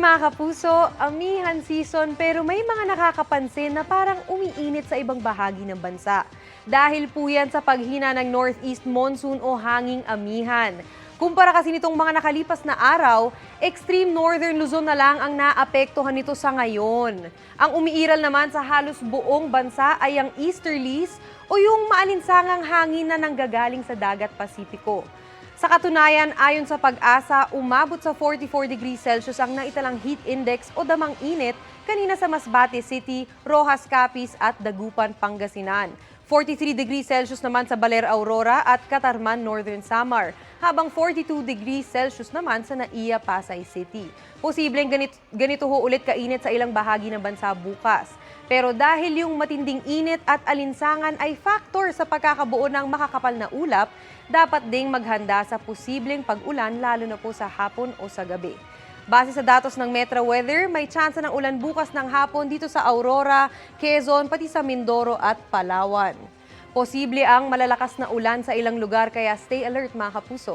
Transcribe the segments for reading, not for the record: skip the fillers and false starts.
mga kapuso, amihan season pero may mga nakakapansin na parang umiinit sa ibang bahagi ng bansa. Dahil po yan sa paghina ng northeast monsoon o hanging amihan. Kumpara kasi nitong mga nakalipas na araw, extreme northern Luzon na lang ang naapektuhan nito sa ngayon. Ang umiiral naman sa halos buong bansa ay ang easterlies o yung maalinsangang hangin na nanggagaling sa dagat Pasipiko. Sa katunayan, ayon sa Pag-asa, umabot sa 44 degrees Celsius ang naitalang heat index o damang init kanina sa Masbate City, Rojas Capiz at Dagupan, Pangasinan. 43 degrees Celsius naman sa Baler Aurora at Catarman, Northern Samar, habang 42 degrees Celsius naman sa Naiya, Pasay City. Posibleng ganito ho ulit kainit sa ilang bahagi ng bansa bukas. Pero dahil yung matinding init at alinsangan ay factor sa pagkakabuo ng makakapal na ulap, dapat ding maghanda sa posibleng pag-ulan lalo na po sa hapon o sa gabi. Base sa datos ng Metro Weather, may tsansa ng ulan bukas ng hapon dito sa Aurora, Quezon, pati sa Mindoro at Palawan. Posible ang malalakas na ulan sa ilang lugar kaya stay alert mga kapuso.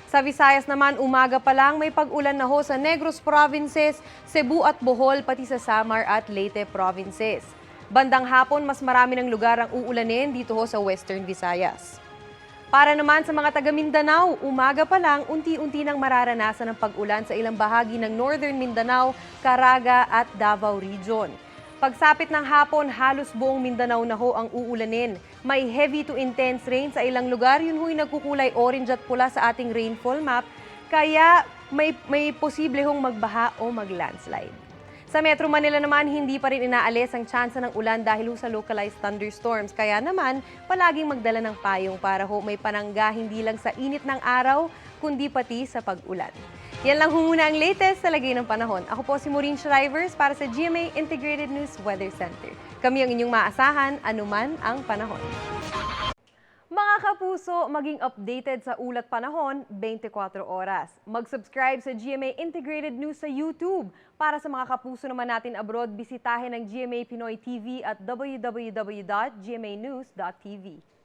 Sa Visayas naman, umaga pa lang may pag-ulan na ho sa Negros Provinces, Cebu at Bohol, pati sa Samar at Leyte Provinces. Bandang hapon, mas marami ng lugar ang uulanin dito ho sa Western Visayas. Para naman sa mga taga Mindanao, umaga pa lang unti-unti nang mararanasan ng pag-ulan sa ilang bahagi ng Northern Mindanao, Caraga at Davao Region. Pagsapit ng hapon, halos buong Mindanao na ho ang uulanin. May heavy to intense rain sa ilang lugar, yun ho'y nagkukulay orange at pula sa ating rainfall map, kaya may posible hong magbaha o maglandslide. Sa Metro Manila naman, hindi pa rin inaalis ang tsansa ng ulan dahil sa localized thunderstorms. Kaya naman, palaging magdala ng payong para ho may panangga hindi lang sa init ng araw, kundi pati sa pag-ulan. Yan lang muna ang latest sa lagay ng panahon. Ako po si Maureen Shrivers para sa GMA Integrated News Weather Center. Kami ang inyong maasahan, anuman ang panahon. Mga kapuso, maging updated sa ulat panahon 24 oras. Mag-subscribe sa GMA Integrated News sa YouTube. Para sa mga kapuso naman natin abroad, bisitahin ang GMA Pinoy TV at www.gmanews.tv.